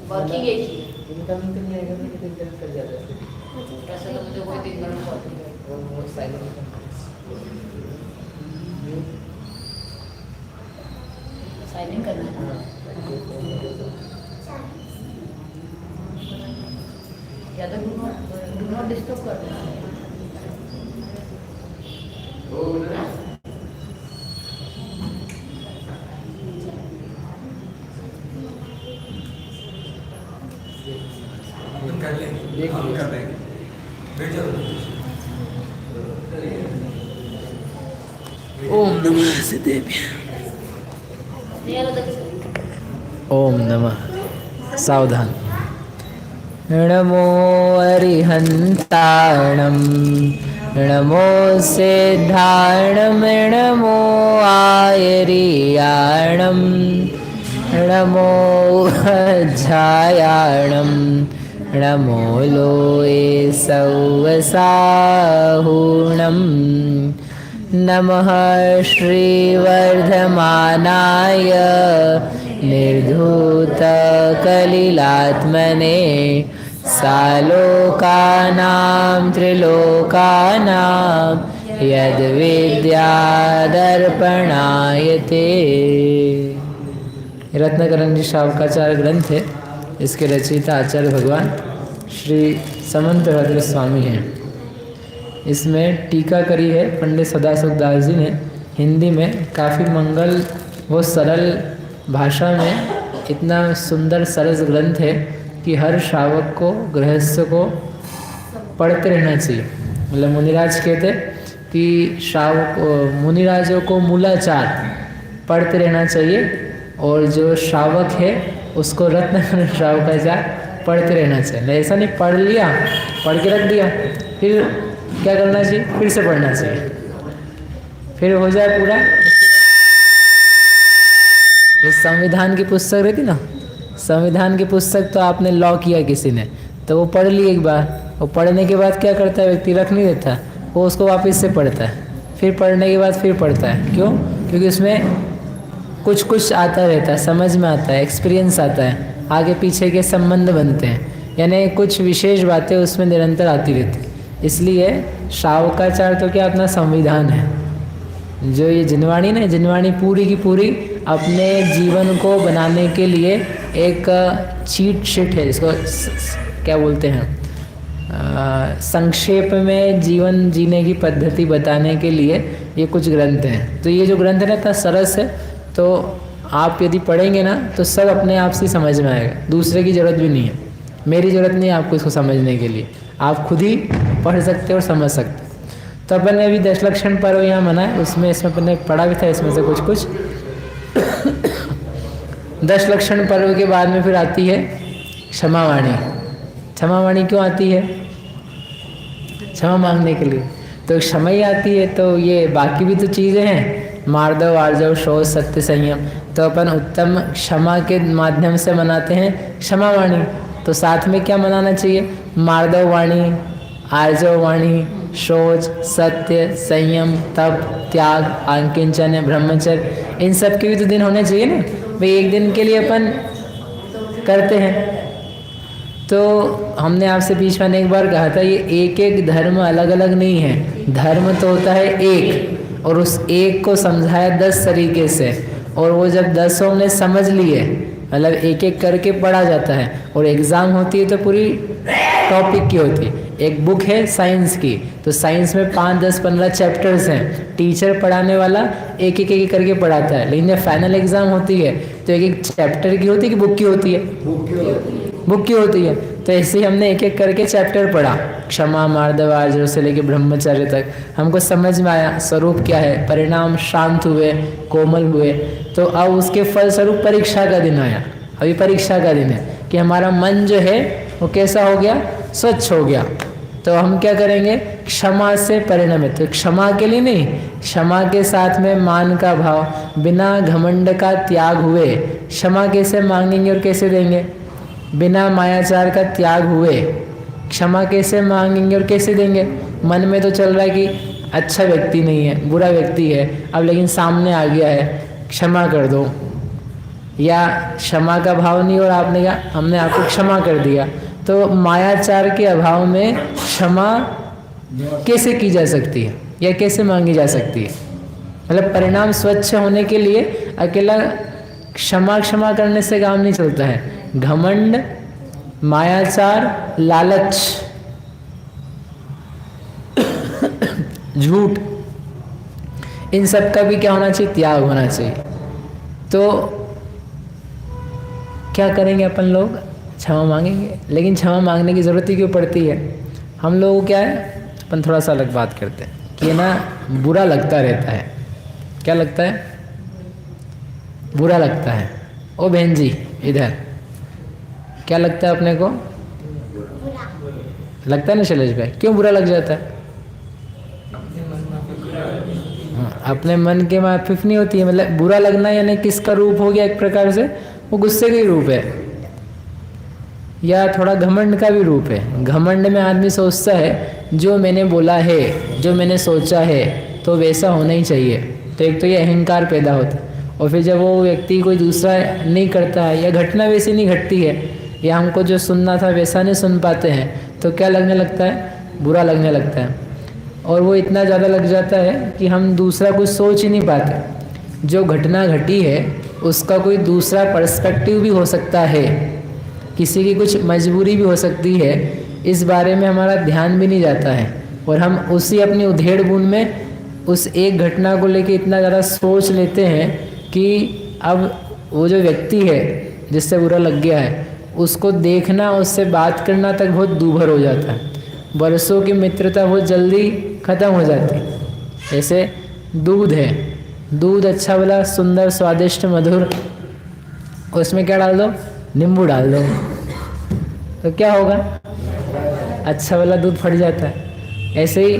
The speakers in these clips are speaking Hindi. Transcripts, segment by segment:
वर्किंग एक ही है। इनकमिंग तो नहीं आएगा, लेकिन इंटरनेट कर जाता है। वैसे तो मुझे कोई दिन भर में बहुत वो साइलेंट साइनिंग करना है। या तो डू नॉट डिस्टर्ब कर देना। कर लेंगे, हम कर देंगे, बैठ जाओ। ओम नमः सिद्धेभ्य। ओम नमः। सावधान। नमो अरिहंताणं, नमो सिद्धाणं, नमो आयरियाणं, नमो अज्जायाणं, नमो लोये सौवसाहुणं, नमः श्रीवर्धमानाय निर्धूतकलिलात्मने, सालोकानां त्रिलोकानां यद्विद्यादर्पणायते। रत्नकरंजी शावकाचार्य ग्रंथ है। इसके रचयिता आचार्य भगवान श्री समंत भद्र स्वामी हैं। इसमें टीका करी है पंडित सदाशिव दास जी ने। हिंदी में काफ़ी मंगल व सरल भाषा में इतना सुंदर सरस ग्रंथ है कि हर श्रावक को, गृहस्थ को पढ़ते रहना चाहिए। मतलब मुनिराज कहते कि श्रावक मुनिराजों को मूलाचार पढ़ते रहना चाहिए, और जो श्रावक है उसको रत्न श्रावकाचार पढ़ते रहना चाहिए। ऐसा नहीं पढ़ लिया, पढ़ के रख दिया, फिर क्या करना चाहिए, फिर से पढ़ना चाहिए, फिर हो जाए पूरा। ये संविधान की पुस्तक रहती ना, संविधान की पुस्तक तो आपने लॉ किया किसी ने, तो वो पढ़ ली एक बार, वो पढ़ने के बाद क्या करता है व्यक्ति, रख नहीं देता, वो उसको वापस से पढ़ता है, फिर पढ़ने के बाद फिर पढ़ता है। क्यों? क्योंकि उसमें कुछ कुछ आता रहता है, समझ में आता है, एक्सपीरियंस आता है, आगे पीछे के संबंध बनते हैं, यानी कुछ विशेष बातें उसमें निरंतर आती रहती है। इसलिए शावकाचार तो क्या अपना संविधान है। जो ये जिनवाणी ना, जिनवाणी पूरी की पूरी अपने जीवन को बनाने के लिए एक चीट शीट है, इसको क्या बोलते हैं, संक्षेप में जीवन जीने की पद्धति बताने के लिए ये कुछ ग्रंथ हैं। तो ये जो ग्रंथ है ना इतना सरस है, तो आप यदि पढ़ेंगे ना तो सब अपने आप से समझ में आएगा, दूसरे की ज़रूरत भी नहीं है, मेरी ज़रूरत नहीं है आपको इसको समझने के लिए, आप खुद ही पढ़ सकते और समझ सकते। तो अपन ने अभी 10 लक्षण पर्व यहाँ मनाए, उसमें इसमें अपन ने पढ़ा भी था इसमें से कुछ कुछ। 10 लक्षण पर्व के बाद में फिर आती है क्षमावाणी। क्षमावाणी क्यों आती है? क्षमा मांगने के लिए। तो क्षमा ही आती है, तो ये बाकी भी तो चीज़ें हैं, मार्दव, आर्जव, शौच, सत्य, संयम, तो अपन उत्तम क्षमा के माध्यम से मनाते हैं क्षमावाणी। तो साथ में क्या मनाना चाहिए? मार्दव वाणी, आर्जव वाणी, शौच, सत्य, संयम, तप, त्याग, आंकिंचन, ब्रह्मचर्य, इन सब के भी तो दिन होने चाहिए ना भाई। एक दिन के लिए अपन करते हैं। तो हमने आपसे बीच में एक बार कहा था, ये एक एक धर्म अलग अलग नहीं है, धर्म तो होता है एक, और उस एक को समझाया 10 तरीके से, और वो जब 10 हमने समझ लिए, मतलब एक एक करके पढ़ा जाता है, और एग्ज़ाम होती है तो पूरी टॉपिक की होती है। एक बुक है साइंस की, तो साइंस में 5, 10, 15 चैप्टर्स हैं, टीचर पढ़ाने वाला एक एक करके पढ़ाता है। लेकिन जब फाइनल एग्ज़ाम होती है तो एक एक चैप्टर की होती है कि बुक की होती है? बुक की होती है। तो ऐसे ही हमने एक एक करके चैप्टर पढ़ा, क्षमा, मार्दव, आर्जव से लेके ब्रह्मचर्य तक, हमको समझ में आया स्वरूप क्या है, परिणाम शांत हुए, कोमल हुए। तो अब उसके फलस्वरूप परीक्षा का दिन आया। अभी परीक्षा का दिन है कि हमारा मन जो है वो कैसा हो गया, स्वच्छ हो गया। तो हम क्या करेंगे, क्षमा से परिणमित। तो क्षमा के लिए नहीं, क्षमा के साथ में मान का भाव, बिना घमंड का त्याग हुए क्षमा कैसे मांगेंगे और कैसे देंगे? बिना मायाचार का त्याग हुए क्षमा कैसे मांगेंगे और कैसे देंगे? मन में तो चल रहा है कि अच्छा व्यक्ति नहीं है, बुरा व्यक्ति है, अब लेकिन सामने आ गया है, क्षमा कर दो, या क्षमा का भाव नहीं और आपने कहा हमने आपको क्षमा कर दिया, तो मायाचार के अभाव में क्षमा कैसे की जा सकती है या कैसे मांगी जा सकती है? मतलब परिणाम स्वच्छ होने के लिए अकेला क्षमा करने से काम नहीं चलता है। घमंड, मायाचार, लालच, झूठ, इन सब का भी क्या होना चाहिए? त्याग होना चाहिए। तो क्या करेंगे अपन लोग? क्षमा मांगेंगे। लेकिन क्षमा मांगने की ज़रूरत ही क्यों पड़ती है? हम लोगों को क्या है, अपन थोड़ा सा अलग बात करते हैं कि ना बुरा लगता रहता है। क्या लगता है? बुरा लगता है। ओ बहन जी इधर, क्या लगता है अपने को? लगता है ना शैलेश भाई? क्यों बुरा लग जाता है? अपने मन के माफिक नहीं होती है। मतलब बुरा लगना यानी किसका रूप हो गया? एक प्रकार से वो गुस्से का ही रूप है, या थोड़ा घमंड का भी रूप है। घमंड में आदमी सोचता है जो मैंने बोला है, जो मैंने सोचा है तो वैसा होना ही चाहिए। तो एक तो ये अहंकार पैदा होता है, और फिर जब वो व्यक्ति कोई दूसरा नहीं करता है या घटना वैसी नहीं घटती है या हमको जो सुनना था वैसा नहीं सुन पाते हैं, तो क्या लगने लगता है? बुरा लगने लगता है। और वो इतना ज़्यादा लग जाता है कि हम दूसरा कुछ सोच ही नहीं पाते। जो घटना घटी है उसका कोई दूसरा पर्सपेक्टिव भी हो सकता है, किसी की कुछ मजबूरी भी हो सकती है, इस बारे में हमारा ध्यान भी नहीं जाता है। और हम उसी अपनी उधेड़ बुन में उस एक घटना को लेके इतना ज़्यादा सोच लेते हैं कि अब वो जो व्यक्ति है जिससे बुरा लग गया है उसको देखना, उससे बात करना तक बहुत दूभर हो जाता है। बरसों की मित्रता बहुत जल्दी ख़त्म हो जाती है। जैसे दूध है, दूध अच्छा भला सुंदर स्वादिष्ट मधुर, उसमें क्या डाल दो? नींबू डाल दो, तो क्या होगा? अच्छा वाला दूध फट जाता है। ऐसे ही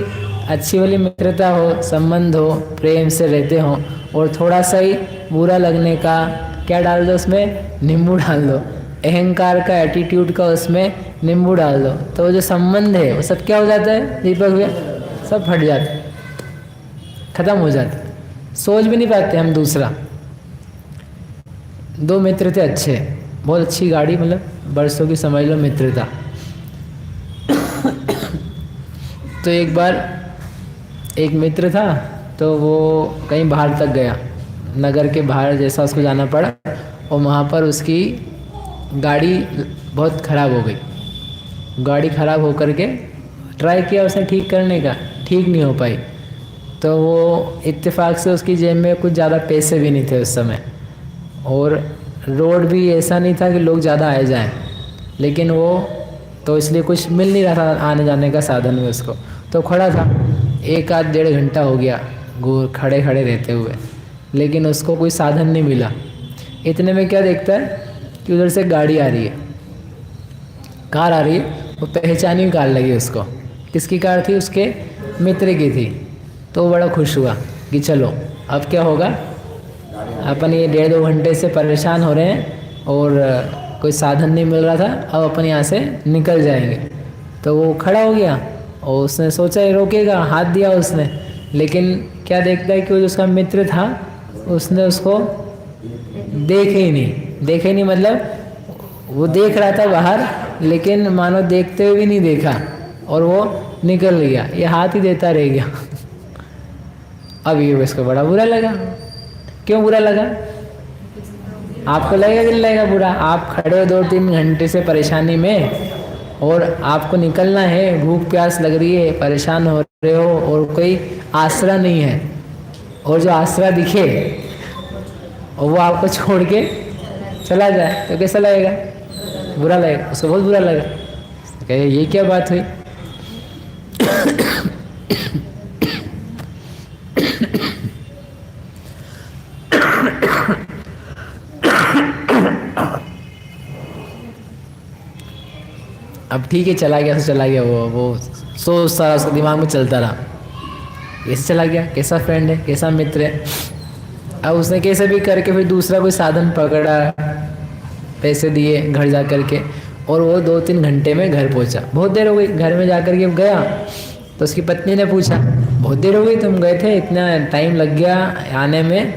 अच्छी वाली मित्रता हो, संबंध हो, प्रेम से रहते हो, और थोड़ा सा ही बुरा लगने का क्या डाल दो? उसमें नींबू डाल दो। अहंकार का, एटीट्यूड का उसमें नींबू डाल दो, तो वो जो संबंध है वो सब क्या हो जाता है दीपक भैया? सब फट जाता है, खत्म हो जाता है। सोच भी नहीं पाते हम दूसरा। दो मित्र थे अच्छे, बहुत अच्छी गाड़ी, मतलब बरसों की समझ लो मित्रता। तो एक बार एक मित्र था, तो वो कहीं बाहर तक गया, नगर के बाहर जैसा उसको जाना पड़ा, और वहाँ पर उसकी गाड़ी बहुत ख़राब हो गई। गाड़ी ख़राब हो करके ट्राई किया उसने ठीक करने का, ठीक नहीं हो पाई। तो वो इत्तेफाक से उसकी जेब में कुछ ज़्यादा पैसे भी नहीं थे उस समय, और रोड भी ऐसा नहीं था कि लोग ज़्यादा आए जाएं, लेकिन वो तो इसलिए कुछ मिल नहीं रहा था आने जाने का साधन में उसको। तो खड़ा था, 1-1.5 घंटा हो गया खड़े खड़े रहते हुए, लेकिन उसको कोई साधन नहीं मिला। इतने में क्या देखता है कि उधर से गाड़ी आ रही है, कार आ रही है। वो पहचानी कार लगी उसको। किसकी कार थी? उसके मित्र की थी। तो वो बड़ा खुश हुआ कि चलो अब क्या होगा, अपन ये 1.5-2 घंटे से परेशान हो रहे हैं और कोई साधन नहीं मिल रहा था, अब अपन यहाँ से निकल जाएंगे। तो वो खड़ा हो गया और उसने सोचा ये रोकेगा, हाथ दिया उसने, लेकिन क्या देखता है कि वो जो उसका मित्र था उसने उसको देखे ही नहीं, मतलब वो देख रहा था बाहर, लेकिन मानो देखते हुए भी नहीं देखा, और वो निकल गया, ये हाथ ही देता रह गया। अब ये उसको बड़ा बुरा लगा। क्यों बुरा लगा? आपको लगेगा कि नहीं लगेगा बुरा? आप खड़े हो 2-3 घंटे से परेशानी में, और आपको निकलना है, भूख प्यास लग रही है, परेशान हो रहे हो, और कोई आसरा नहीं है, और जो आसरा दिखे और वो आपको छोड़ के चला जाए, तो कैसा लगेगा? बुरा लगेगा। उसको बहुत बुरा लगा। कहे ये क्या बात हुई? अब ठीक है, चला गया तो चला गया। वो सोच सारा उसके दिमाग में चलता रहा, कैसे चला गया, कैसा फ्रेंड है, कैसा मित्र है। अब उसने कैसे भी करके फिर दूसरा कोई साधन पकड़ा, पैसे दिए घर जा कर के, और वो 2-3 घंटे में घर पहुंचा। बहुत देर हो गई, घर में जा कर के गया तो उसकी पत्नी ने पूछा, बहुत देर हो गई, तुम गए थे, इतना टाइम लग गया आने में,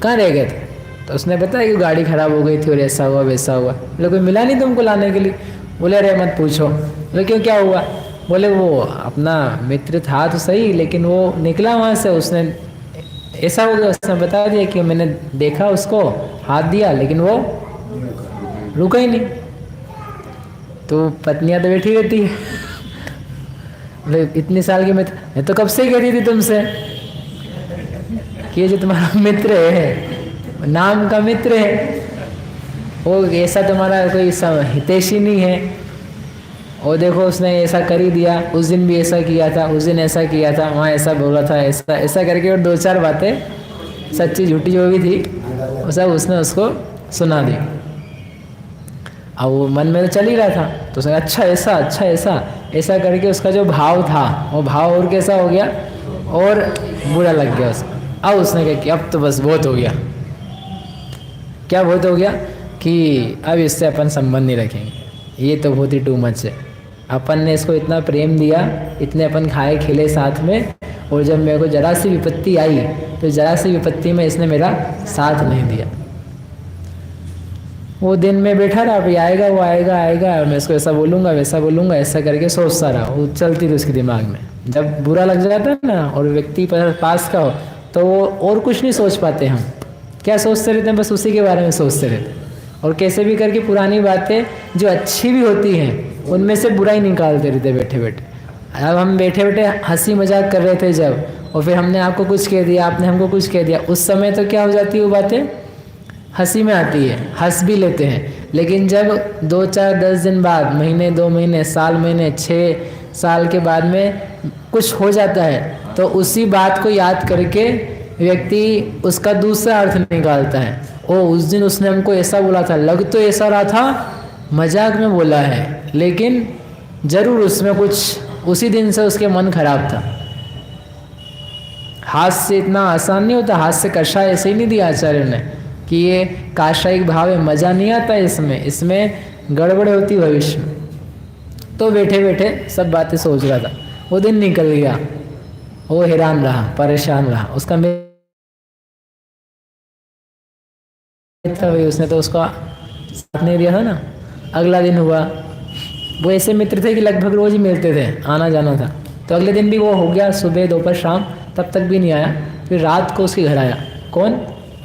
कहाँ रह गए थे? तो उसने बताया कि गाड़ी खराब हो गई थी और ऐसा हुआ वैसा हुआ। बोले कोई मिला नहीं तुमको लाने के लिए? बोले अरे मत पूछो। बोले क्यों, क्या हुआ? बोले वो अपना मित्र था तो सही, लेकिन वो निकला वहाँ से, उसने ऐसा हो गया, उसने बता दिया कि मैंने देखा उसको, हाथ दिया, लेकिन वो रुका ही नहीं। तो पत्नियां तो बैठी रहती है, बोले इतने साल के मित्र, मैं तो कब से कहती थी तुमसे कि ये जो तुम्हारा मित्र है, नाम का मित्र है, वो ऐसा तुम्हारा कोई हितैषी नहीं है। और देखो उसने ऐसा कर ही दिया, उस दिन भी ऐसा किया था, उस दिन ऐसा किया था, वहाँ ऐसा बोला था, ऐसा ऐसा करके, और 2-4 बातें सच्ची झूठी जो भी थी वो सब उसने उसको सुना दी। अब वो मन में तो चल ही रहा था, तो उसने अच्छा ऐसा, अच्छा ऐसा, ऐसा करके उसका जो भाव था वो भाव और कैसा हो गया, और बुरा लग गया उसको। अब उसने कहा कि अब तो बस बहुत हो गया। क्या बहुत हो गया? कि अब इससे अपन संबंध नहीं रखेंगे, ये तो बहुत ही टू मच है। अपन ने इसको इतना प्रेम दिया, इतने अपन खाए खिले साथ में, और जब मेरे को जरा सी विपत्ति आई तो जरा सी विपत्ति में इसने मेरा साथ नहीं दिया। वो दिन में बैठा रहा, अभी आएगा वो आएगा आएगा, और मैं इसको ऐसा बोलूँगा वैसा बोलूँगा, ऐसा करके सोचता रहा। वो चलती थी उसके दिमाग में। जब बुरा लग जाता है ना और व्यक्ति पास का हो तो वो और कुछ नहीं सोच पाते। हम क्या सोचते रहते हैं? बस उसी के बारे में सोचते रहते हैं, और कैसे भी करके पुरानी बातें जो अच्छी भी होती हैं उनमें से बुरा ही निकालते रहते बैठे बैठे। अब हम बैठे बैठे हंसी मजाक कर रहे थे जब, और फिर हमने आपको कुछ कह दिया, आपने हमको कुछ कह दिया, उस समय तो क्या हो जाती है, वो बातें हंसी में आती है, हंस भी लेते हैं। लेकिन जब 2-4-10 दिन बाद, महीने 2 महीने, साल महीने 6 साल के बाद में कुछ हो जाता है, तो उसी बात को याद करके व्यक्ति उसका दूसरा अर्थ निकालता है। ओ उस दिन उसने हमको ऐसा बोला था, लग तो ऐसा रहा था मजाक में बोला है, लेकिन जरूर उसमें कुछ, उसी दिन से उसके मन खराब था। हाथ से इतना आसान नहीं होता, हाथ से कषाय ऐसे ही नहीं दिया आचार्य ने कि ये काशायिक भाव है, मजा नहीं आता इसमें, इसमें गड़बड़ होती भविष्य में। तो बैठे बैठे सब बातें सोच रहा था। वो दिन निकल गया, वो हैरान रहा, परेशान रहा। उसका मित्र भाई, उसने तो उसका साथ नहीं दिया था ना। अगला दिन हुआ, वो ऐसे मित्र थे कि लगभग रोज ही मिलते थे, आना जाना था। तो अगले दिन भी वो हो गया, सुबह दोपहर शाम, तब तक भी नहीं आया। फिर रात को उसके घर आया। कौन?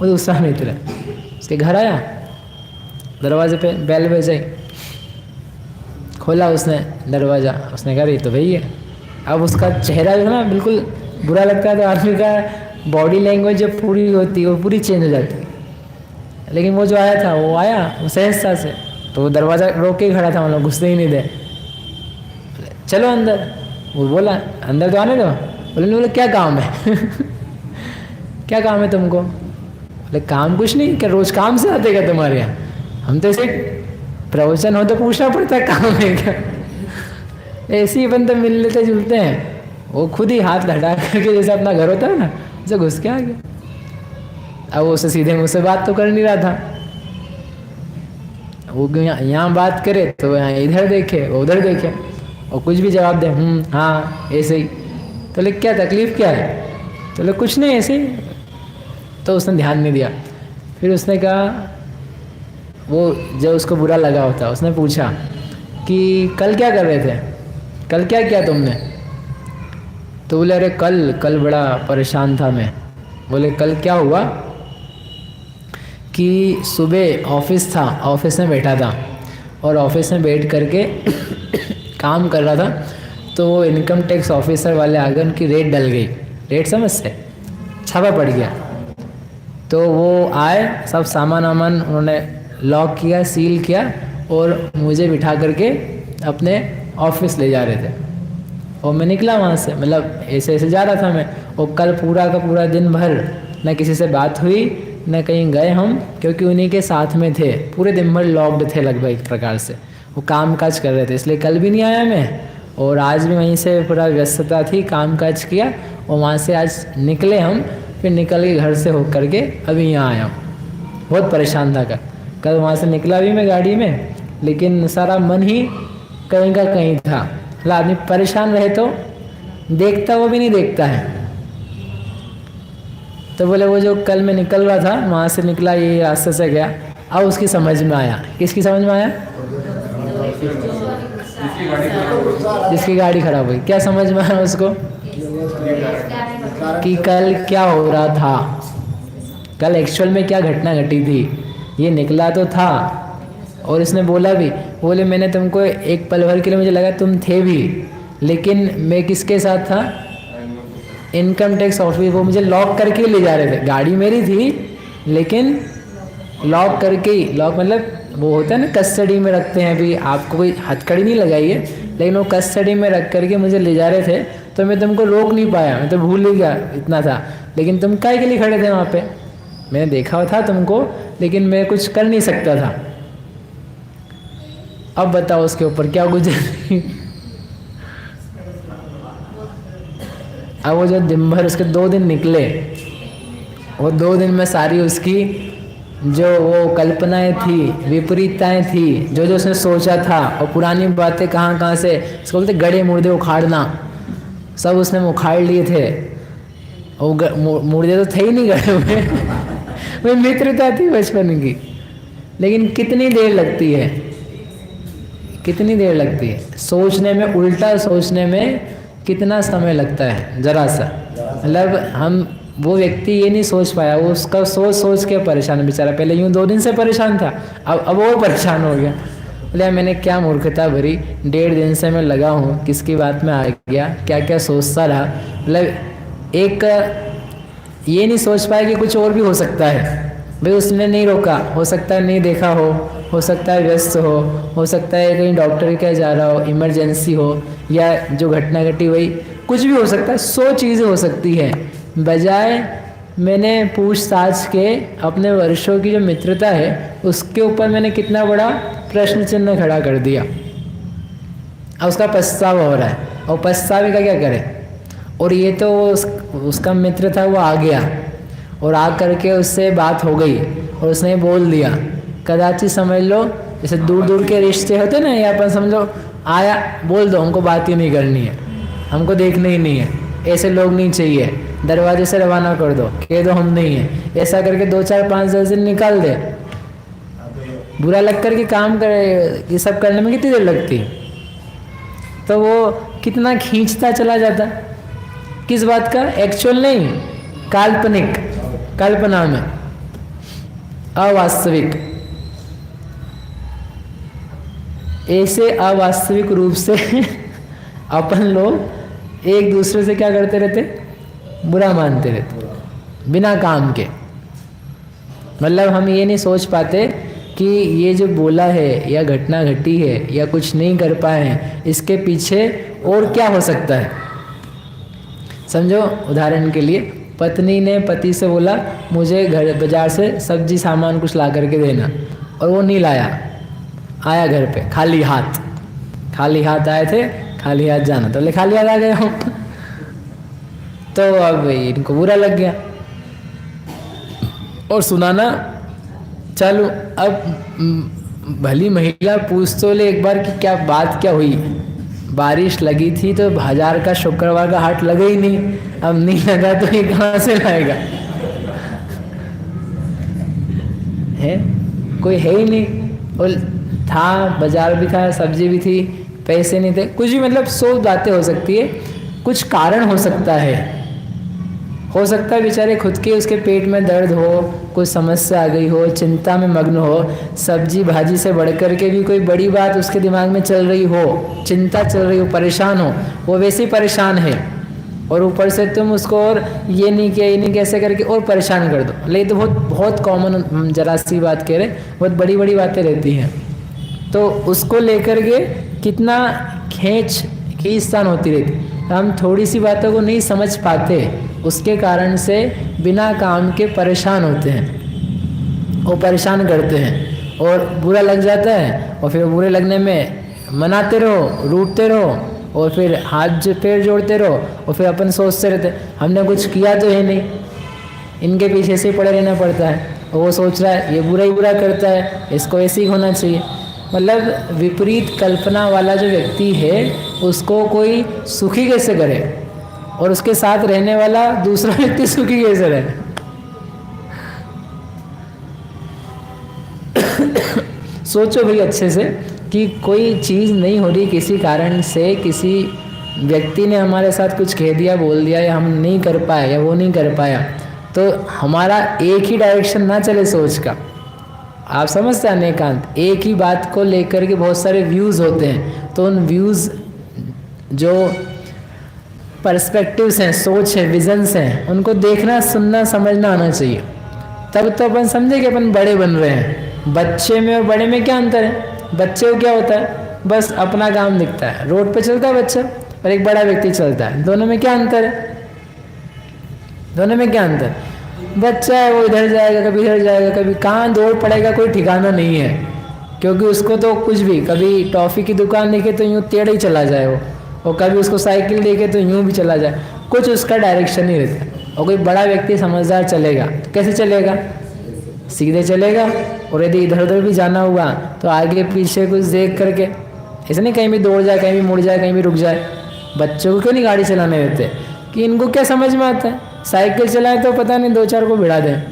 वो दूसरा मित्र है, उसके घर आया, दरवाजे पे बेल बजाई, खोला उसने दरवाज़ा, उसने कहा ये तो भई है। अब उसका चेहरा जो है ना बिल्कुल बुरा लगता है, तो आदमी का बॉडी लैंग्वेज जो पूरी होती है वो पूरी चेंज हो जाती है। लेकिन वो जो आया था वो आया सहजता से, तो वो दरवाज़ा रोक के खड़ा था, मतलब घुसने ही नहीं दे। चलो अंदर, वो बोला अंदर तो आने दो। बोले क्या काम है क्या काम है तुमको? बोले काम कुछ नहीं, क्या रोज काम से आते क्या तुम्हारे यहाँ? हम तो ऐसे प्रवचन हो तो पूछना पड़ता है काम है क्या? ऐसे ही बंदे मिल लेते जुलते हैं। वो खुद ही हाथ लड़ा करके जैसे अपना घर होता है ना, जैसे घुस के आ गया। अब वो उसे सीधे मुँह से बात तो कर नहीं रहा था। वो यहाँ बात करे तो यहाँ इधर देखे, वो उधर देखे, और कुछ भी जवाब दे हाँ ऐसे ही। तो ले क्या तकलीफ क्या है? तो ले कुछ नहीं, ऐसे ही। तो उसने ध्यान नहीं दिया। फिर उसने कहा, वो जब उसको बुरा लगा होता, उसने पूछा कि कल क्या कर रहे थे, कल क्या किया तुमने? तो बोले अरे कल बड़ा परेशान था मैं। बोले कल क्या हुआ? कि सुबह ऑफिस था, ऑफिस में बैठा था, और ऑफिस में बैठ करके काम कर रहा था, तो वो इनकम टैक्स ऑफिसर वाले आ गए, उनकी रेट डल गई। रेट समझ से छापा पड़ गया। तो वो आए, सब सामान वामान उन्होंने लॉक किया, सील किया, और मुझे बिठा करके अपने ऑफिस ले जा रहे थे। और मैं निकला वहाँ से, मतलब ऐसे ऐसे जा रहा था मैं। और कल पूरा का पूरा दिन भर न किसी से बात हुई, न कहीं गए हम, क्योंकि उन्हीं के साथ में थे। पूरे दिन भर लॉक्ड थे लगभग एक प्रकार से, वो काम काज कर रहे थे, इसलिए कल भी नहीं आया मैं। और आज भी वहीं से पूरा व्यस्तता थी, काम काज किया, और वहाँ से आज निकले हम। फिर निकल के घर से होकर के अभी यहाँ आया हूँ। बहुत परेशान था कल वहाँ से निकला भी मैं गाड़ी में, लेकिन सारा मन ही कहीं का कहीं था। मतलब आदमी परेशान रहे तो देखता वो भी नहीं देखता है। तो बोले वो जो कल मैं निकल रहा था वहाँ से निकला, ये रास्ते से गया, अब उसकी समझ में आया। किसकी समझ में आया? जिसकी गाड़ी खराब हुई। क्या समझ में आया उसको? कि कल क्या हो रहा था, कल एक्चुअल में क्या घटना घटी थी। ये निकला तो था और इसने बोला भी, बोले मैंने तुमको एक पल भर के लिए मुझे लगा तुम थे भी, लेकिन मैं किसके साथ था? Income tax office. वो मुझे लॉक करके ले जा रहे थे, गाड़ी मेरी थी लेकिन लॉक करके ही, लॉक मतलब वो होता है ना कस्टडी में रखते हैं, अभी आपको कोई हथकड़ी नहीं लगाई है, लेकिन वो कस्टडी में रख करके मुझे ले जा रहे थे। तो मैं तुमको रोक नहीं पाया, मैं तो भूल ही गया, इतना था। लेकिन तुम काहे के लिए खड़े थे वहाँ पे? मैंने देखा था तुमको, लेकिन मैं कुछ कर नहीं सकता था। अब बताओ उसके ऊपर क्या गुजरी। अब वो जो दिन भर उसके 2 दिन निकले, वो 2 दिन में सारी उसकी जो वो कल्पनाएं थी, विपरीतताएं थी, जो जो उसने सोचा था, और पुरानी बातें कहाँ से, इसको बोलते गड़े मुर्दे उखाड़ना, सब उसने उखाड़ लिए थे। और मुर्दे तो थे ही नहीं गड़े हुए। वो मित्रता थी बचपन की। लेकिन कितनी देर लगती है, कितनी देर लगती है सोचने में, उल्टा सोचने में कितना समय लगता है जरा सा। मतलब हम, वो व्यक्ति ये नहीं सोच पाया, वो उसका सोच सोच के परेशान बेचारा। पहले यूँ 2 दिन से परेशान था, अब और परेशान हो गया। बोले मैंने क्या मूर्खता भरी, 1.5 दिन से मैं लगा हूँ, किसकी बात में आ गया, क्या क्या सोचता रहा। मतलब एक ये नहीं सोच पाया कि कुछ और भी हो सकता है। भाई उसने नहीं रोका, हो सकता है नहीं देखा हो सकता है व्यस्त हो सकता है कहीं डॉक्टर के जा रहा हो, इमरजेंसी हो, या जो घटना घटी वही कुछ भी हो सकता है। 100 चीज़ें हो सकती है। बजाय मैंने पूछताछ के अपने वर्षों की जो मित्रता है उसके ऊपर मैंने कितना बड़ा प्रश्न चिन्ह खड़ा कर दिया। अब उसका पछतावा हो रहा है, और पछतावे का क्या करे। और ये तो उसका मित्र था, वो आ गया और आ करके उससे बात हो गई और उसने बोल दिया। कदाचित समझ लो जैसे दूर दूर के रिश्ते होते ना, या अपन समझो आया बोल दो हमको बात ही नहीं करनी है, हमको देखना ही नहीं है, ऐसे लोग नहीं चाहिए, दरवाजे से रवाना कर दो, कह दो हम नहीं है, ऐसा करके 2 4 5 10 दिन निकाल दे। बुरा लग कर के काम करे, ये सब करने में कितनी देर लगती है। तो वो कितना खींचता चला जाता, किस बात का? एक्चुअल नहीं, काल्पनिक, कल्पना में, अवास्तविक। ऐसे अवास्तविक रूप से अपन लोग एक दूसरे से क्या करते रहते? बुरा मानते रहते बिना काम के। मतलब हम ये नहीं सोच पाते कि ये जो बोला है या घटना घटी है या कुछ नहीं कर पाए हैं, इसके पीछे और क्या हो सकता है। समझो उदाहरण के लिए, पत्नी ने पति से बोला मुझे घर बाजार से सब्जी सामान कुछ ला करके देना, और वो नहीं लाया, आया घर पे खाली हाथ। खाली हाथ आए थे, खाली हाथ जाना, तो बोले खाली हाथ आ गया हूँ। तो अब इनको बुरा लग गया और सुनाना चालू। अब भली महिला पूछ तो ले एक बार कि क्या बात क्या हुई। बारिश लगी थी तो बाजार का शुक्रवार का हाट लगा ही नहीं, अब नहीं लगा तो ये कहाँ से लाएगा, है कोई है ही नहीं। और था, बाजार भी था, सब्जी भी थी, पैसे नहीं थे, कुछ भी, मतलब 100 बातें हो सकती है। कुछ कारण हो सकता है बेचारे खुद के उसके पेट में दर्द हो, कोई समस्या आ गई हो, चिंता में मग्न हो, सब्जी भाजी से बढ़ कर के भी कोई बड़ी बात उसके दिमाग में चल रही हो, चिंता चल रही हो, परेशान हो, वो वैसे ही परेशान है, और ऊपर से तुम उसको और ये नहीं किया, ये नहीं कैसे करके और परेशान कर दो। लेकिन तो बहुत कॉमन, जरा सी बात कह रहे, बहुत बड़ी बड़ी बातें रहती हैं। तो उसको लेकर के कितना खींचतान होती रहती। हम थोड़ी सी बातों को नहीं समझ पाते, उसके कारण से बिना काम के परेशान होते हैं, वो परेशान करते हैं और बुरा लग जाता है, और फिर बुरे लगने में मनाते रहो, रूठते रहो, और फिर हाथ पैर जोड़ते रहो, और फिर अपन सोचते रहते हमने कुछ किया तो है नहीं, इनके पीछे से पड़े रहना पड़ता है। और वो सोच रहा है ये बुरा ही बुरा करता है, इसको ऐसे ही होना चाहिए। मतलब विपरीत कल्पना वाला जो व्यक्ति है उसको कोई सुखी कैसे करे, और उसके साथ रहने वाला दूसरा व्यक्ति सुखी कैसे रहे। सोचो भाई अच्छे से कि कोई चीज़ नहीं हो रही किसी कारण से, किसी व्यक्ति ने हमारे साथ कुछ कह दिया, बोल दिया, या हम नहीं कर पाए या वो नहीं कर पाया, तो हमारा एक ही डायरेक्शन ना चले सोच का। आप समझते हैं अनेकांत, एक ही बात को लेकर के बहुत सारे व्यूज़ होते हैं, तो उन व्यूज़ जो पर्सपेक्टिव्स हैं, सोच है, विजन्स हैं, उनको देखना, सुनना, समझना आना चाहिए। तब तो अपन समझे कि अपन बड़े बन रहे हैं। बच्चे में और बड़े में क्या अंतर है? बच्चे को क्या होता है, बस अपना काम दिखता है, रोड पे चलता है बच्चा और एक बड़ा व्यक्ति चलता है, दोनों में क्या अंतर है? दोनों में क्या अंतर? बच्चा है वो इधर जाएगा, कभी इधर जाएगा, कभी कहाँ दौड़ पड़ेगा कोई ठिकाना नहीं है, क्योंकि उसको तो कुछ भी, कभी टॉफ़ी की दुकान देखे तो यूँ टेढ़े ही चला जाए वो, और कभी उसको साइकिल देखे तो यूँ भी चला जाए, कुछ उसका डायरेक्शन नहीं रहता। और कोई बड़ा व्यक्ति समझदार चलेगा तो कैसे चलेगा? सीधे चलेगा, और यदि इधर उधर भी जाना हुआ तो आगे पीछे कुछ देख करके, ऐसे नहीं कहीं भी दौड़ जाए, कहीं भी मुड़ जाए, कहीं भी रुक जाए। बच्चों को क्यों नहीं गाड़ी चलाने देते? कि इनको क्या समझ में आता है? साइकिल चलाए तो पता नहीं 2-4 को भिड़ा दें,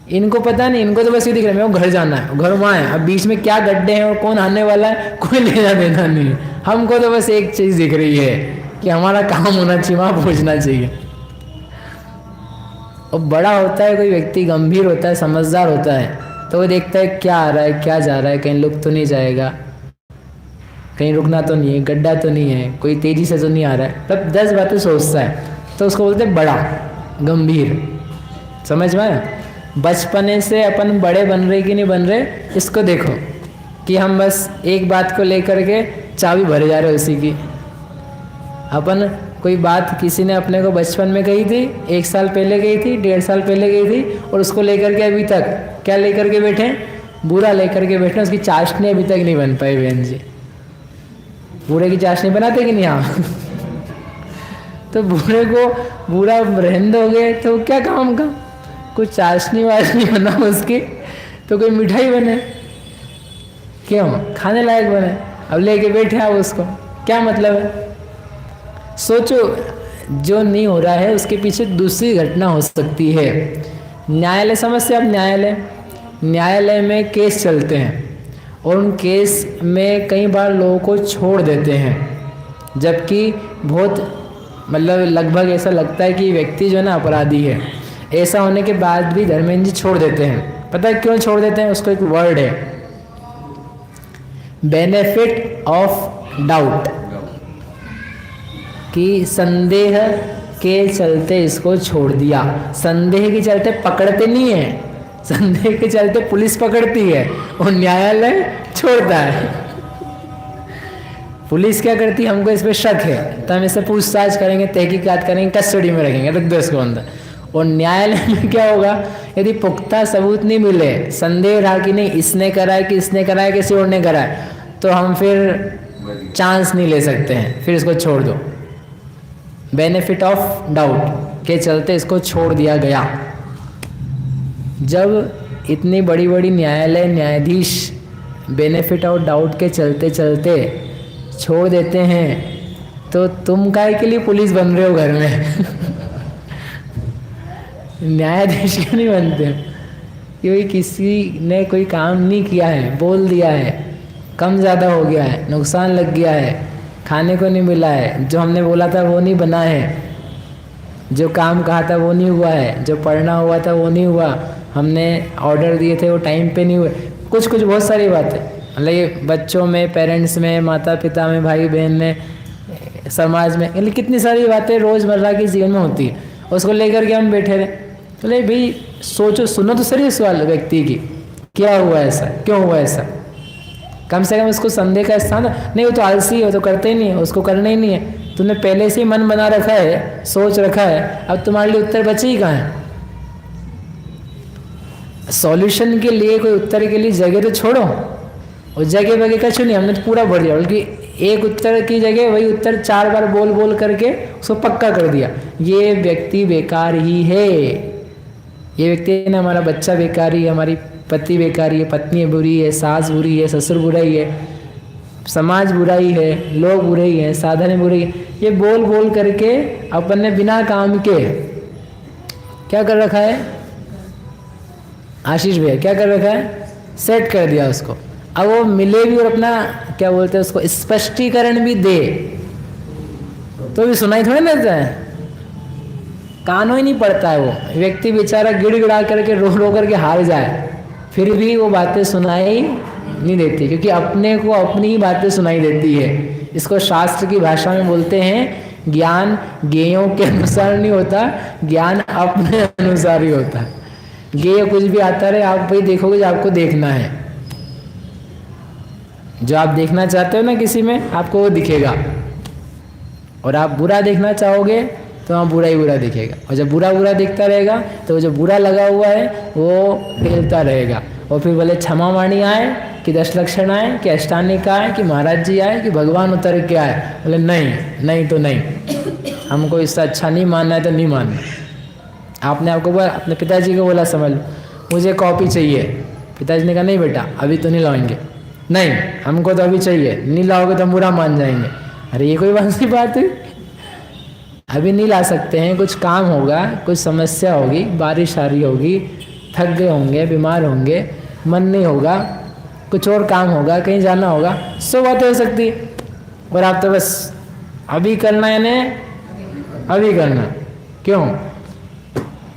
इनको पता नहीं, इनको तो बस ये दिख रहा है मेरे को घर जाना है, घर वहाँ है, अब बीच में क्या गड्ढे हैं और कौन आने वाला है कोई लेना देना नहीं। हमको तो बस एक चीज़ दिख रही है कि हमारा काम होना चाहिए, वहाँ पहुँचना चाहिए। और बड़ा होता है कोई व्यक्ति, गंभीर होता है, समझदार होता है, तो वो देखता है क्या आ रहा है, क्या जा रहा है, कहीं लुक तो नहीं जाएगा, कहीं रुकना तो नहीं है, गड्ढा तो नहीं है, कोई तेज़ी से तो नहीं आ रहा है, तब 10 बातें सोचता है, तो उसको बोलते हैं बड़ा, गंभीर। समझ में आया? बचपने से अपन बड़े बन रहे कि नहीं बन रहे, इसको देखो कि हम बस एक बात को लेकर के चाबी भरे जा रहे उसी की। अपन कोई बात किसी ने अपने को बचपन में कही थी, 1 साल पहले गई थी, 1.5 साल पहले गई थी, और उसको लेकर के अभी तक क्या लेकर के बैठे? बुरा लेकर के बैठे, उसकी चाशनी अभी तक नहीं बन पाई। बहन जी, बुरे की चाशनी बनाते कि नहीं आप? तो बुरे को बुरा रहने दोगे तो क्या काम का? कुछ चाशनी वाशनी बना उसकी तो कोई मिठाई बने, क्यों? खाने लायक बने। अब लेके बैठे आप उसको, क्या मतलब है? सोचो, जो नहीं हो रहा है उसके पीछे दूसरी घटना हो सकती है। न्यायालय समझते आप? न्यायालय में केस चलते हैं, और उन केस में कई बार लोगों को छोड़ देते हैं, जबकि बहुत मतलब लगभग ऐसा लगता है कि व्यक्ति जो है ना अपराधी है। ऐसा होने के बाद भी धर्मेंद्र जी छोड़ देते हैं। पता है क्यों छोड़ देते हैं? उसको एक वर्ड है, बेनिफिट ऑफ डाउट, कि संदेह के चलते इसको छोड़ दिया। संदेह के चलते पकड़ते नहीं है, संदेह के चलते पुलिस पकड़ती है और न्यायालय छोड़ता है। पुलिस क्या करती है? हमको इस पर शक है तो हम इससे पूछताछ करेंगे, तहकीकात करेंगे, कस्टडी में रखेंगे, रख दो इसको अंदर। और न्यायालय में क्या होगा? यदि पुख्ता सबूत नहीं मिले, संदेह रहा कि नहीं इसने करा है कि इसने करा है, किसी और ने करा है, तो हम फिर चांस नहीं ले सकते हैं, फिर इसको छोड़ दो। बेनिफिट ऑफ डाउट के चलते इसको छोड़ दिया गया। जब इतनी बड़ी बड़ी न्यायालय न्यायाधीश बेनिफिट ऑफ डाउट के चलते चलते छोड़ देते हैं, तो तुम काहे के लिए पुलिस बन रहे हो घर में? न्यायाधीश क्यों नहीं बनते? क्योंकि किसी ने कोई काम नहीं किया है, बोल दिया है, कम ज़्यादा हो गया है, नुकसान लग गया है, खाने को नहीं मिला है, जो हमने बोला था वो नहीं बना है, जो काम कहा था वो नहीं हुआ है, जो पढ़ना हुआ था वो नहीं हुआ, हमने ऑर्डर दिए थे वो टाइम पे नहीं हुए, कुछ कुछ बहुत सारी बातें। मतलब ये बच्चों में, पेरेंट्स में, माता पिता में, भाई बहन में, समाज में, मतलब कितनी सारी बातें रोज़मर्रा के जीवन में होती है, उसको लेकर के हम बैठे रहे। तो ले भाई सोचो, सुनो तो सही सवाल व्यक्ति की, क्या हुआ ऐसा, क्यों हुआ ऐसा? कम से कम उसको संदेह का स्थान नहीं, वो तो आलसी है, वो तो करते ही नहीं है, उसको करना ही नहीं है। तुमने पहले से ही मन बना रखा है, सोच रखा है, अब तुम्हारे लिए उत्तर बचे ही कहाँ है? सॉल्यूशन के लिए, कोई उत्तर के लिए जगह तो छोड़ो, और जगह वगह का नहीं, हमने तो पूरा भर दिया, बल्कि एक उत्तर की जगह वही उत्तर 4 बार बोल बोल करके उसको पक्का कर दिया। ये व्यक्ति बेकार ही है, ये व्यक्ति ना, हमारा बच्चा बेकारी है, हमारी पति बेकारी है, पत्नी बुरी है, सास बुरी है, ससुर बुरा ही है, समाज बुरा ही है, लोग बुरे ही हैं, साधन बुरे ही, ये बोल बोल करके अपन ने बिना काम के क्या कर रखा है? आशीष भैया क्या कर रखा है, सेट कर दिया उसको। अब वो मिले भी और अपना क्या बोलते हैं उसको स्पष्टीकरण भी दे तो भी सुनाई थोड़ी देता है, कानों ही नहीं पड़ता है। वो व्यक्ति बेचारा गिड़गिड़ा करके रो रो करके हार जाए फिर भी वो बातें सुनाई नहीं देती, क्योंकि अपने को अपनी ही बातें सुनाई देती है। इसको शास्त्र की भाषा में बोलते हैं ज्ञान ज्ञेयों के अनुसार नहीं होता, ज्ञान अपने अनुसार ही होता है। ज्ञेय कुछ भी आता रहे, आप वही देखोगे जो आपको देखना है। जो आप देखना चाहते हो ना किसी में, आपको वो दिखेगा। और आप बुरा देखना चाहोगे तो वहाँ बुरा ही बुरा दिखेगा, और जब बुरा बुरा दिखता रहेगा तो जो बुरा लगा हुआ है वो हिलता रहेगा। और फिर बोले क्षमा वाणी आए कि 10 लक्षण आए कि अष्टांगिक आए कि महाराज जी आए कि भगवान उतर के आए। बोले नहीं, नहीं तो नहीं, हमको इससे अच्छा नहीं मानना है तो नहीं मानना। आपने आपको बोला, अपने पिताजी को बोला समझ लो मुझे कॉपी चाहिए, पिताजी ने कहा नहीं बेटा अभी तो नहीं लाएंगे, नहीं हमको तो अभी चाहिए, नहीं लाओगे तो हम बुरा मान जाएंगे। अरे ये कोई बात सी बात है, अभी नहीं ला सकते हैं, कुछ काम होगा, कुछ समस्या होगी, बारिश आ रही होगी, थक गए होंगे, बीमार होंगे, मन नहीं होगा, कुछ और काम होगा, कहीं जाना होगा, 100 बातें हो सकती है। और आप तो बस अभी करना है यानी अभी करना। क्यों,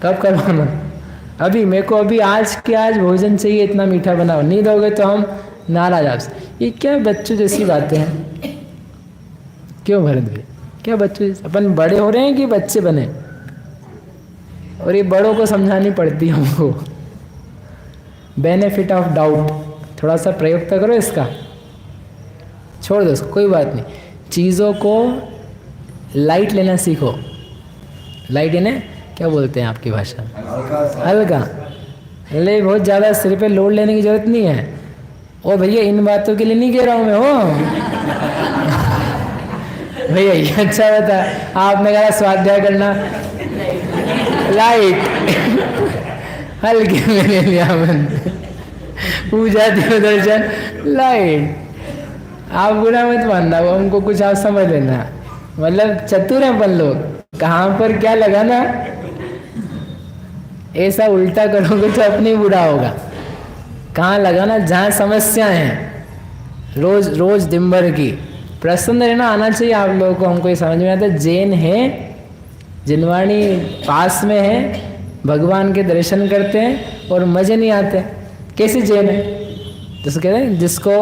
कब करवाना, अभी मेरे को अभी आज के आज भोजन चाहिए, इतना मीठा बनाओ, नहीं दोगे तो हम नाराज आपसे। ये क्या बच्चों जैसी बातें हैं। क्यों भरत भाई, क्या बच्चों जैसे? अपन बड़े हो रहे हैं कि बच्चे बने? और ये बड़ों को समझानी पड़ती है हमको। बेनिफिट ऑफ डाउट, थोड़ा सा प्रयोग तो करो इसका, छोड़ दो उसको, कोई बात नहीं। चीज़ों को लाइट लेना सीखो। लाइट यानी क्या बोलते हैं आपकी भाषा में? हल्का। ले बहुत ज़्यादा सिर पे लोड लेने की जरूरत नहीं है। ओ भैया इन बातों के लिए नहीं कह रहा हूँ मैं, हो भैया ये अच्छा बता, आपने कहा स्वाध्याय करना लाइट हल्के में ले लिया, मन पूजा देव दर्शन लाइट। आप बुरा मत मानना, वो हमको कुछ आप समझ लेना, मतलब चतुर हैं अपन लोग, कहाँ पर क्या लगाना, ऐसा उल्टा करोगे तो अपने बुरा होगा। कहाँ लगाना, जहाँ समस्याएं हैं रोज रोज दिन भर की, प्रसन्न रहना आना चाहिए आप लोगों को। हमको ये समझ में आता है, जैन है, जिनवाणी पास में है, भगवान के दर्शन करते हैं और मजे नहीं आते। कैसे जैन है? जिसको कहते हैं जिसको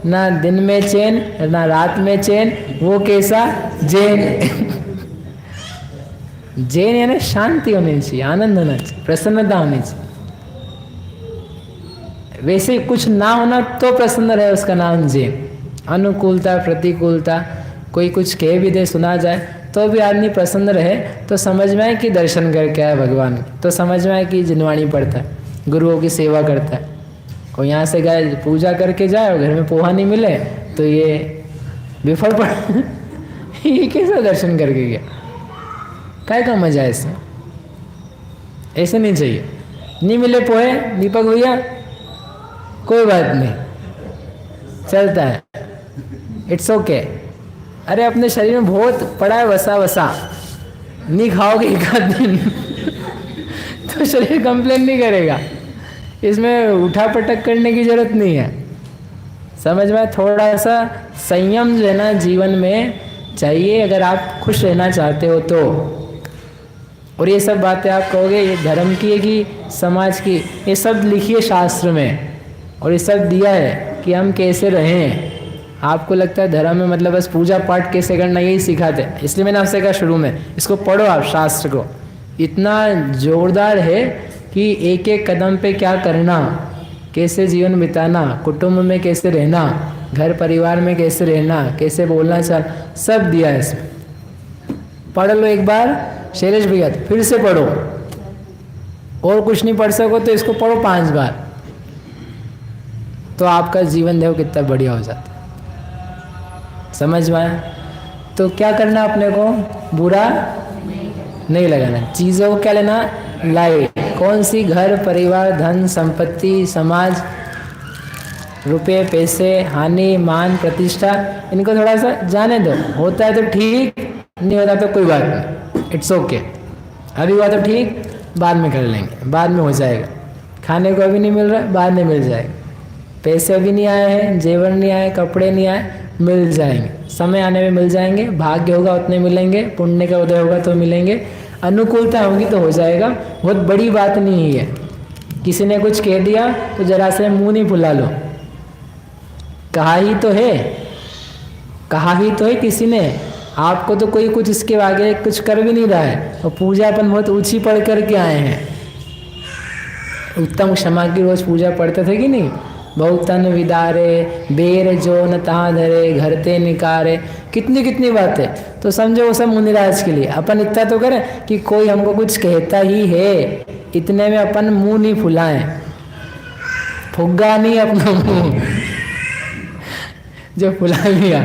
ना दिन में चैन ना रात में चैन, वो कैसा जैन। जैन यानी शांति होनी चाहिए, आनंद होना चाहिए, प्रसन्नता होनी चाहिए। वैसे कुछ ना होना तो प्रसन्न रहे, उसका नाम जैन। अनुकूलता प्रतिकूलता, कोई कुछ कह भी दे, सुना जाए तो भी आदमी प्रसन्न रहे, तो समझ में आए कि दर्शन करके आए भगवान, तो समझ में आए कि जिनवाणी पढ़ता है, गुरुओं की सेवा करता है। कोई यहाँ से गए पूजा करके जाए और घर में पोहा नहीं मिले तो ये विफल पड़ ये कैसा दर्शन करके गया, काय का मजा है इसमें? ऐसे नहीं चाहिए। नहीं मिले पोहे दीपक भैया, कोई बात नहीं, चलता है, इट्स ओके। अरे अपने शरीर में बहुत पड़ा है वसा वसा, नहीं खाओगे एक आध दिन तो शरीर कंप्लेन नहीं करेगा। इसमें उठा पटक करने की जरूरत नहीं है। समझ में, थोड़ा सा संयम जो है ना जीवन में चाहिए, अगर आप खुश रहना चाहते हो तो। और ये सब बातें आप कहोगे ये धर्म की है कि समाज की, ये सब लिखिए शास्त्र में, और ये सब दिया है कि हम कैसे रहें। आपको लगता है धर्म में मतलब बस पूजा पाठ कैसे करना यही सिखाते, इसलिए मैंने आपसे कहा शुरू में इसको पढ़ो आप, शास्त्र को। इतना जोरदार है कि एक एक कदम पे क्या करना, कैसे जीवन बिताना, कुटुंब में कैसे रहना, घर परिवार में कैसे रहना, कैसे बोलना चाल, सब दिया है इसमें। पढ़ लो एक बार शैलेश भैया, फिर से पढ़ो, और कुछ नहीं पढ़ सको तो इसको पढ़ो 5 बार, तो आपका जीवन देखो कितना बढ़िया हो जाता है। समझ में आया? तो क्या करना अपने को, बुरा नहीं लगाना, चीज़ों को क्या लेना, लाइट। कौन सी? घर परिवार धन संपत्ति समाज, रुपए पैसे हानि मान प्रतिष्ठा, इनको थोड़ा सा जाने दो। होता है तो ठीक, नहीं होता तो कोई बात नहीं, इट्स ओके। अभी हुआ तो ठीक, बाद में कर लेंगे, बाद में हो जाएगा, खाने को अभी नहीं मिल रहा, बाद में मिल जाएगा। पैसे अभी नहीं आए हैं, जेवर नहीं आए, कपड़े नहीं आए, मिल जाएंगे, समय आने में मिल जाएंगे। भाग्य होगा उतने मिलेंगे, पुण्य का उदय होगा तो मिलेंगे, अनुकूलता होगी तो हो जाएगा। बहुत बड़ी बात नहीं है। किसी ने कुछ कह दिया तो जरा से मुंह नहीं फुला लो। कहा ही तो है किसी ने, आपको तो कोई कुछ इसके आगे कुछ कर भी नहीं रहा है, और पूजा अपन बहुत ऊंची पढ़ करके आए हैं। उत्तम क्षमा की रोज पूजा पढ़ते थे कि नहीं? बहुतन विदारे, बेर जो न तहाँ धरे, घर ते निकारे, कितनी कितनी बातें। तो समझो वो सब मुनिराज के लिए। अपन इतना तो करें कि कोई हमको कुछ कहता ही है, इतने में अपन मुंह नहीं फुलाएं, फुग्गा नहीं अपना मुंह जो फुला लिया,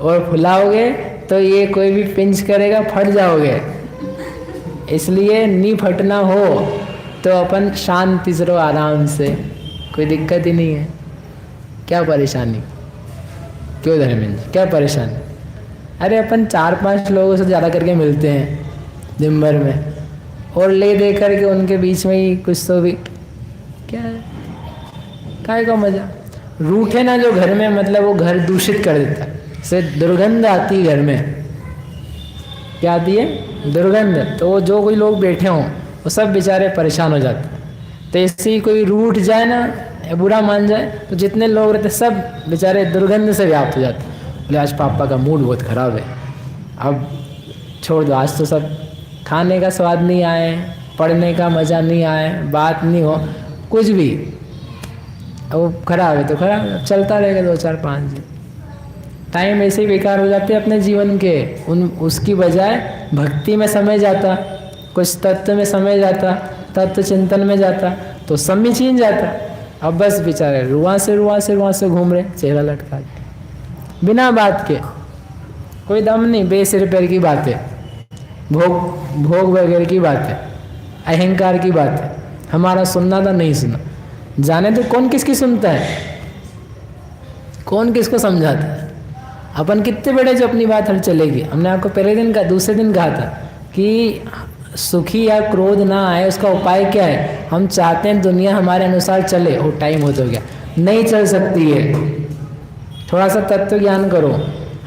और फुलाओगे तो ये कोई भी पिंच करेगा, फट जाओगे। इसलिए नहीं फटना हो तो अपन शांति से रहो, आराम से, कोई दिक्कत ही नहीं है। क्या परेशानी? क्यों धर्मेंद्र, क्या परेशानी? अरे अपन 4-5 लोगों से ज़्यादा करके मिलते हैं दिन भर में, और ले दे करके उनके बीच में ही कुछ तो भी क्या है, काय का मजा। रूठे ना जो घर में, मतलब वो घर दूषित कर देता है, से दुर्गंध आती है घर में। क्या आती है? दुर्गंध। तो वो जो कोई लोग बैठे हों वो सब बेचारे परेशान हो जाते हैं। तो ऐसे ही कोई रूठ जाए ना, बुरा मान जाए, तो जितने लोग रहते सब बेचारे दुर्गंध से व्याप्त हो जाते। बोले आज पापा का मूड बहुत ख़राब है, अब छोड़ दो, आज तो सब खाने का स्वाद नहीं आए, पढ़ने का मज़ा नहीं आए, बात नहीं हो, कुछ भी, अब वो खराब है तो खराब, चलता रहेगा 2-4-5 दिन। टाइम ऐसे ही बेकार हो जाते हैं अपने जीवन के। उसकी बजाय भक्ति में समय जाता, कुछ तत्व में समय जाता, तत्व चिंतन में जाता, तो समय छीन जाता। अब बस बेचारे रुआ से घूम रहे, चेहरा लटका के, बिना बात के, कोई दम नहीं, बेसिर पैर की बातें, भोग वगैरह की बातें, अहंकार की बातें। हमारा सुनना था, नहीं सुना, जाने तो कौन किसकी सुनता है, कौन किसको समझाता है। अपन कितने बड़े जो अपनी बात हल चलेगी। हमने आपको पहले दिन का दूसरे दिन कहा था कि सुखी या क्रोध ना आए, उसका उपाय क्या है? हम चाहते हैं दुनिया हमारे अनुसार चले, और टाइम हो तो गया, नहीं चल सकती है। थोड़ा सा तत्व ज्ञान करो,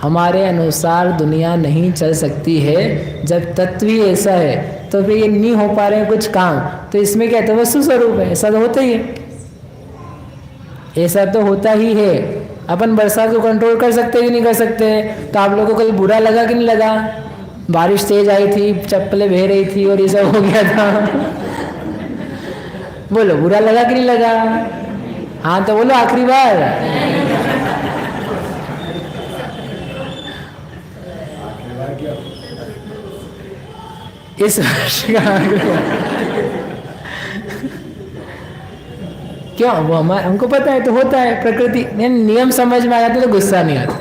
हमारे अनुसार दुनिया नहीं चल सकती है। जब तत्व ही ऐसा है तो फिर ये नहीं हो पा रहे हैं कुछ काम, तो इसमें क्या है? तो वस्तु स्वरूप है, ऐसा तो होता ही है, ऐसा तो होता ही है। अपन बरसात को कंट्रोल कर सकते कि नहीं कर सकते? तो आप लोगों को कोई बुरा लगा कि नहीं लगा? बारिश तेज आई थी, चप्पलें बह रही थी और ये सब हो गया था, बोलो बुरा लगा कि नहीं लगा? हाँ तो बोलो आखिरी बार। इस वर्ष का क्यों? वो हमको पता है तो होता है, प्रकृति नियम समझ में आ जाते तो गुस्सा नहीं आता।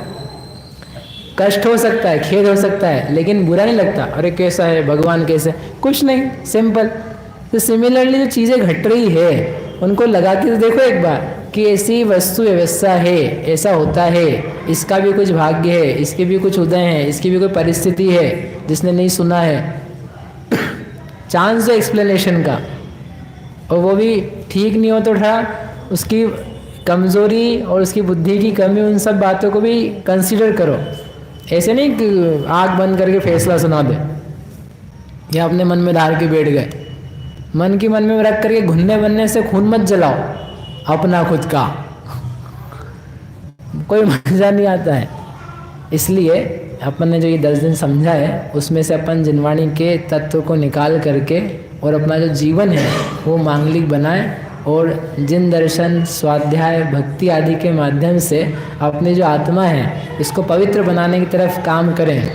कष्ट हो सकता है, खेद हो सकता है, लेकिन बुरा नहीं लगता। अरे कैसा है भगवान, कैसे, कुछ नहीं, सिंपल। तो सिमिलरली जो चीज़ें घट रही है उनको लगा के देखो एक बार कि ऐसी वस्तु व्यवस्था है, ऐसा होता है, इसका भी कुछ भाग्य है, इसके भी कुछ उदय है, इसकी भी कोई परिस्थिति है जिसने नहीं सुना है। चांस दो एक्सप्लेनेशन का, और वो भी ठीक नहीं हो तो उठा उसकी कमज़ोरी और उसकी बुद्धि की कमी, उन सब बातों को भी कंसीडर करो। ऐसे नहीं कि आँख बंद करके फैसला सुना दे या अपने मन में डाल के बैठ गए। मन की मन में रख करके घुनने बनने से खून मत जलाओ अपना खुद का, कोई मजा नहीं आता है। इसलिए अपन ने जो ये 10 दिन समझा है उसमें से अपन जिनवाणी के तत्व को निकाल करके और अपना जो जीवन है वो मांगलिक बनाए, और जिन दर्शन, स्वाध्याय, भक्ति आदि के माध्यम से अपनी जो आत्मा है इसको पवित्र बनाने की तरफ काम करें,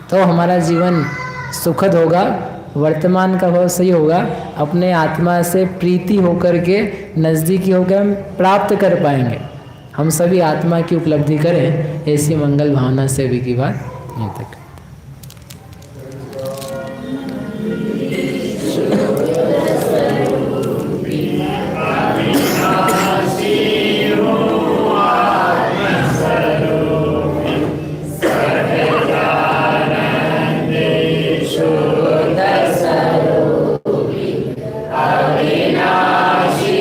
तो हमारा जीवन सुखद होगा, वर्तमान का भाव सही होगा, अपने आत्मा से प्रीति होकर के नज़दीकी होकर हम प्राप्त कर पाएंगे। हम सभी आत्मा की उपलब्धि करें, ऐसी मंगल भावना से भी की बात यहीं तक। अविनाशी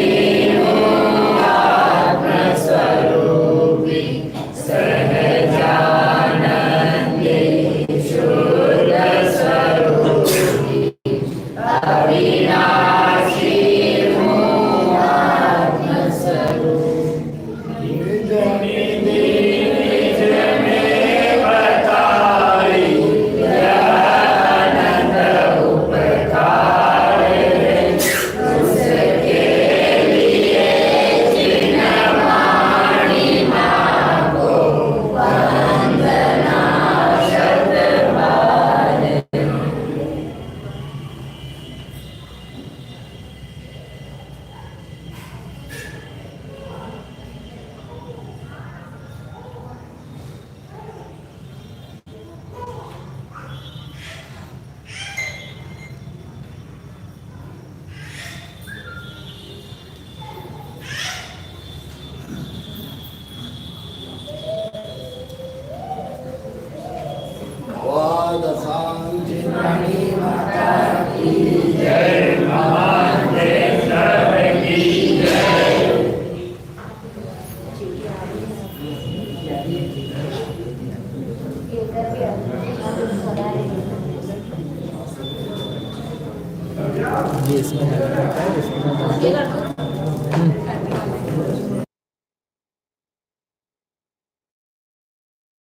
ये इसमें लगा रहता है, इसमें